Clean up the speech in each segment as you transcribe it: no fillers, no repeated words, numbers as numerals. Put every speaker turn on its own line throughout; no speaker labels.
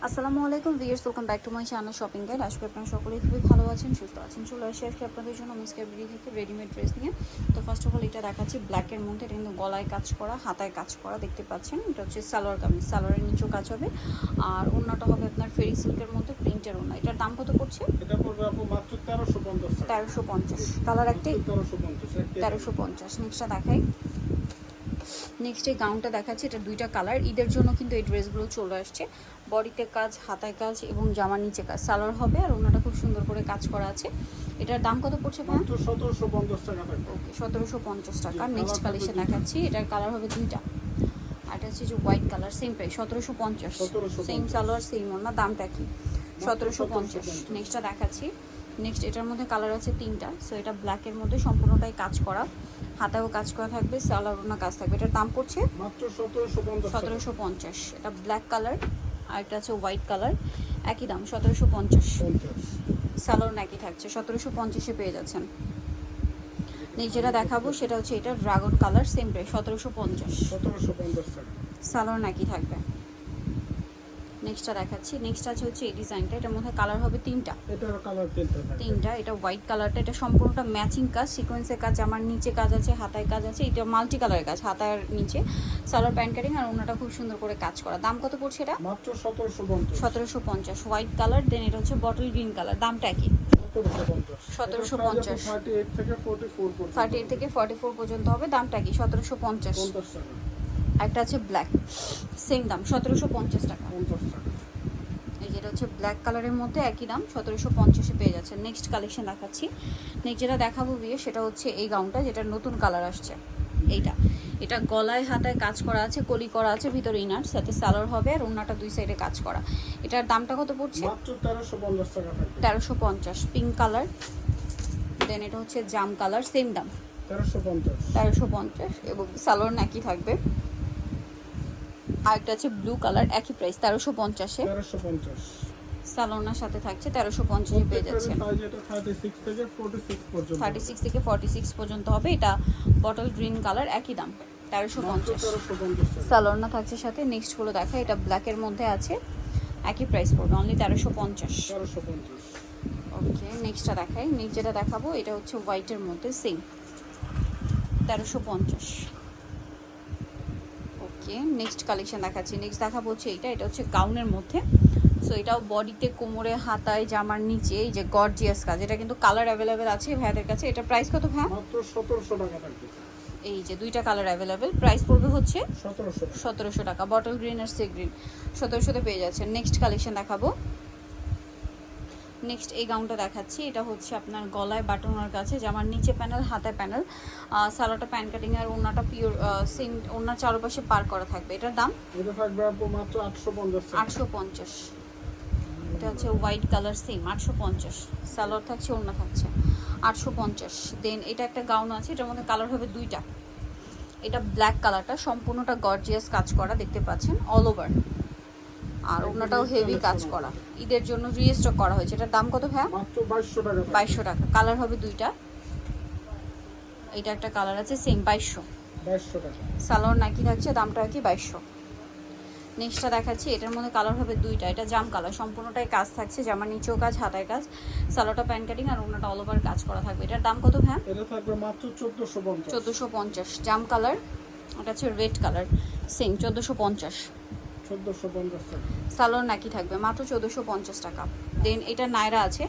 আসসালামু আলাইকুম viewers, welcome back to my channel shopping guide. আজকে আপনারা সকলেই খুবই ভালো আছেন, সুস্থ আছেন। চলে আসি আজকে আপনাদের জন্য মিসকের বিডি থেকে রেডিমেড ড্রেস নিয়ে। তো ফার্স্ট অফ অল এটা দেখাচ্ছি ব্ল্যাকের মধ্যে। এটা কিন্তু গলায় কাজ করা, হাতায় কাজ করা, দেখতে পাচ্ছেন। এটা হচ্ছে সালোয়ার কামিজ, সালোয়ারের নিচেও কাজ হবে। আর ওড়নাটা হবে আপনার ফেরি সিল্কের মধ্যে প্রিন্টের ওড়না। এটার দাম কত পড়ছে?
এটা পড়বে আপু মাত্র 1350 টাকা।
1350 কালার একটাই
1350
1350। নেক্সটটা দেখাই। নেক্সট এই গাউনটা দেখাচ্ছি, এটা দুইটা কালার। ঈদের জন্য কিন্তু এই ড্রেসগুলো চলে আসছে। বডিতে কাজ, হাতায় কাজ এবং জামার নিচে কাজ, সালোয়ার হবে। আর ওনাটা খুব সুন্দর করে কাজ করা আছে। এটার দাম কত পড়ছে?
মাত্র 1750 টাকা থাকবে।
ওকে, 1750 টাকা। নেক্সট কালেকশন দেখাচ্ছি, এটার কালার হবে দুইটা। আর এটা হচ্ছে যে white colour, same price 1750। Same salwar same ওনা, দামটা কি? 1750। নেক্সটটা দেখাচ্ছি। নেক্সট এটার মধ্যে কালার আছে তিনটা। সো এটা ব্ল্যাকের মধ্যে সম্পূর্ণটাই কাজ করা, হাতায়ও কাজ করা থাকবে, সালোয়ার ওনা কাজ থাকবে। এটার দাম পড়ছে
মাত্র 1750
1750। এটা ব্ল্যাক কালার, আর একটা আছে হোয়াইট কালার, একই দাম 1750। সালোয়ার একই থাকছে, 1750-এ পেয়ে যাচ্ছেন। নেক্সট যেটা দেখাবো সেটা হচ্ছে এটা ড্রাগন কালার, সেম প্রাইস 1750
টাকা।
সালোয়ার একই থাকবে। নেক্সটটা দেখাচ্ছি। নেক্সট আছে হচ্ছে এই ডিজাইনটা, এটার মধ্যে কালার হবে তিনটা।
এটার কালার
তিনটা। এটা হোয়াইট কালারটা, এটা সম্পূর্ণটা ম্যাচিং কাজ, সিকোয়েন্সের কাজ, আমার নিচে কাজ আছে, হাতায় কাজ আছে। এটা মাল্টি কালারের কাজ, হাতার নিচে সালোয়ার প্যান্ট কাটিং, আর ওনাটা খুব সুন্দর করে কাজ করা। দাম কত পড়ছে এটা?
মাত্র 1750
হোয়াইট কালার। দেন এটা হচ্ছে বটল গ্রিন কালার, দামটা কি? 1750।
38 থেকে 44 পর্যন্ত।
38 থেকে 44 পর্যন্ত হবে, দামটা কি? 1750
টাকা।
একটা আছে ব্ল্যাক, সেম দাম 1750 টাকা।
50 টাকা।
এই যেটা হচ্ছে ব্ল্যাক কালারের মধ্যে একই দাম 1750-এ পেয়ে যাচ্ছে। নেক্সট কালেকশন দেখাচ্ছি। নেক্সট যেটা দেখাবো বিয়ে সেটা হচ্ছে এই গাউনটা, যেটা নতুন কালার আসছে। এটা গলায় হাতায় কাজ করা আছে, কলি করা আছে, ভিতরে ইনার সাথে সালোয়ার হবে, আর ওড়নাটা দুই সাইডে কাজ করা। এটার দামটা কত পড়ছে?
মাত্র 1350 টাকা থাকবে।
1350। Pink colour. দেন এটা হচ্ছে জাম কালার, সেম দাম 1350 এবং সালোয়ার একই থাকবে। আরেকটা আছে ব্লু কালার, একই প্রাইস 1350-এ।
1350
সালোনার সাথে থাকছে, 1350-এ পেয়ে যাচ্ছেন।
এটা 36 থেকে 46 পর্যন্ত।
36 থেকে 46 পর্যন্ত হবে। এটা বটল গ্রিন কালার, একই দাম 1350। সালোনা থাকছে সাথে। নেক্সট গুলো দেখা, এটা ব্ল্যাকের মধ্যে আছে, একই প্রাইস পড়বে, অনলি 1350। ওকে, নেক্সটটা দেখাই। নেক্সট যেটা দেখাবো এটা হচ্ছে হোয়াইটের মধ্যে, সেম 1350। ওকে, নেক্সট কালেকশন দেখাচ্ছি। নেক্সট দেখাবো হচ্ছে এটা হচ্ছে গাউনের মধ্যে। সো এটাও বডিতে, কোমরে, হাতায়, জামার নিচে এই যে গর্জিয়াস কাজ। এটা কিন্তু কালার অ্যাভেলেবেল আছে ভাইয়াদের কাছে। এটা প্রাইস কত ভাই?
মাত্র 1700 টাকা থাকবে।
এই যে দুইটা কালার অ্যাভেলেবেল, প্রাইস পড়বে হচ্ছে
1700
টাকা। বটল গ্রিন আর সি গ্রিন 1700-তে পেয়ে যাচ্ছেন। নেক্সট কালেকশন দেখাবো। নেক্সট এই গাউনটা দেখাচ্ছি। এটা হচ্ছে আপনার গলায় বাটনের কাছে, জামার নিচে প্যানেল, হাতায় প্যানেল, সালোয়ারটা প্যান কাটিং, আর ওড়নাটা পিওর সেম, ওড়নার চারপাশে পার করা থাকবে। এটার দাম?
এটা থাকবে আপু মাত্র 850 টাকা।
850। এটা হচ্ছে হোয়াইট কালার, সেম 850। সালোয়ার থাকছে, ওড়না থাকছে, 850। দেন এটা একটা গাউন আছে, এটার মধ্যে কালার হবে দুইটা। এটা ব্ল্যাক কালারটা সম্পূর্ণটা গর্জিয়াস কাজ করা, দেখতে পাচ্ছেন অল ওভার, আর ওড়নাটাও হেভি কাজ করা। ঈদের জন্য রিস্টক করা হয়েছে। এটার দাম কত ভাইয়া?
মাত্র 2200 টাকা।
2200 টাকা। কালার হবে দুইটা। এটা একটা কালার আছে, সেম 2200
টাকা।
সালোয়ার নাকি থাকছে, দামটা কি? 2200। নেক্সটটা দেখাচ্ছি। এটার মধ্যে কালার হবে দুইটা। এটা জাম কালার, সম্পূর্ণটাই কাজ থাকছে, জামার নিচেও কাজ, হাতায় কাজ, সালোয়ারটা প্যান কাটিং, আর ওড়নাটা অল ওভার কাজ করা থাকবে। এটার দাম কত ভাইয়া?
এটা থাকবে মাত্র 1450।
1450। জাম কালার। এটা হচ্ছে রেড কালার, সেম 1450।
1450 টাকা।
সালোয়ার নাকি থাকবে, মাত্র 1450 টাকা। দেন এটা নায়রা আছে,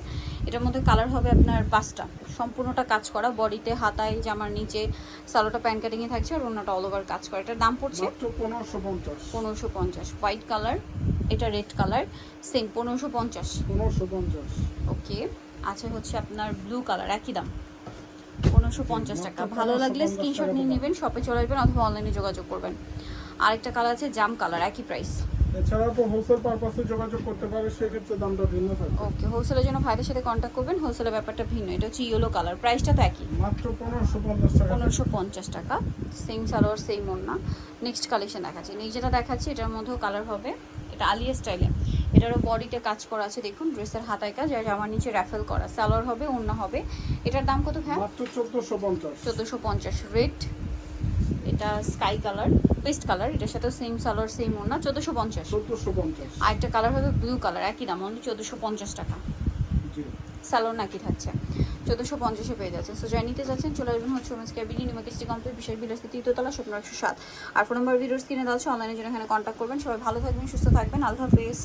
এটার মধ্যে কালার হবে আপনার 5টা। সম্পূর্ণটা কাজ করা, বডিতে, হাতায়, জামার নিচে, সালোয়ারটা প্যান কাটিংয়ে থাকছে, আর ওড়নাটা অল ওভার কাজ করা। এটার দাম পড়ছে
মাত্র 1550।
1550। হোয়াইট কালার, এটা রেড কালার, সেম 1550। ওকে, আছে হচ্ছে আপনার ব্লু কালার, একই দাম 1550 টাকা। ভালো লাগলে স্ক্রিনশট নিয়ে নেবেন, শপে চলে আসবেন অথবা অনলাইনে যোগাযোগ করবেন। আরেকটা কালার আছে জাম কালার, একই প্রাইস।
এছাড়াও তো হোলসেল পারপাসে যোগাযোগ করতে পারে, সেক্ষেত্রে দামটা ভিন্ন থাকবে।
ওকে, হোলসেলের জন্য ভাইদের সাথে কন্ট্যাক্ট করবেন, হোলসেলের ব্যাপারটা ভিন্ন। এটা হচ্ছে ইয়েলো কালার, প্রাইসটা তো একই,
মাত্র 1550 টাকা।
1550 টাকা। সেম সালোয়ার, সেম ওড়না। নেক্সট কালেকশন দেখাচ্ছি। নেক্সট যেটা দেখাচ্ছি এটার মধ্যেও কালার হবে, এটা আলিয়া স্টাইলে। এটারও বডিতে কাজ করা আছে, দেখুন ড্রেসের হাতায় কাজ, আর জামার নিচে র্যাফেল করা, সালোয়ার হবে, ওড়না হবে। এটার দাম কত ভাই?
মাত্র 1450।
1450। রেড, এটা স্কাই কালার, টুথপেস্ট কালার, এটার সাথে সেম সালোয়ার সেম ওড়না, 1450।
1450।
আর একটা কালার হবে ব্লু কালার, একই দাম, অনলি 1450 টাকা।
জি।
স্যালোর নাকি থাকছে, 1450-এ পেয়ে যাচ্ছে। সো যাই নিতে যাচ্ছেন চলে আসবেন হচ্ছে ওমেন্স ক্যাবিলি নিমাকিস্টি কমপ্লিট বিশেষ বিলাসী 3তলা 1707। আর ফোন নাম্বার ভিডিওর স্ক্রিনে দেওয়া আছে, অনলাইনে জন্য এখানে কন্ট্যাক্ট করবেন। সবাই ভালো থাকবেন, সুস্থ থাকবেন, আল্লাহ হাফেজ।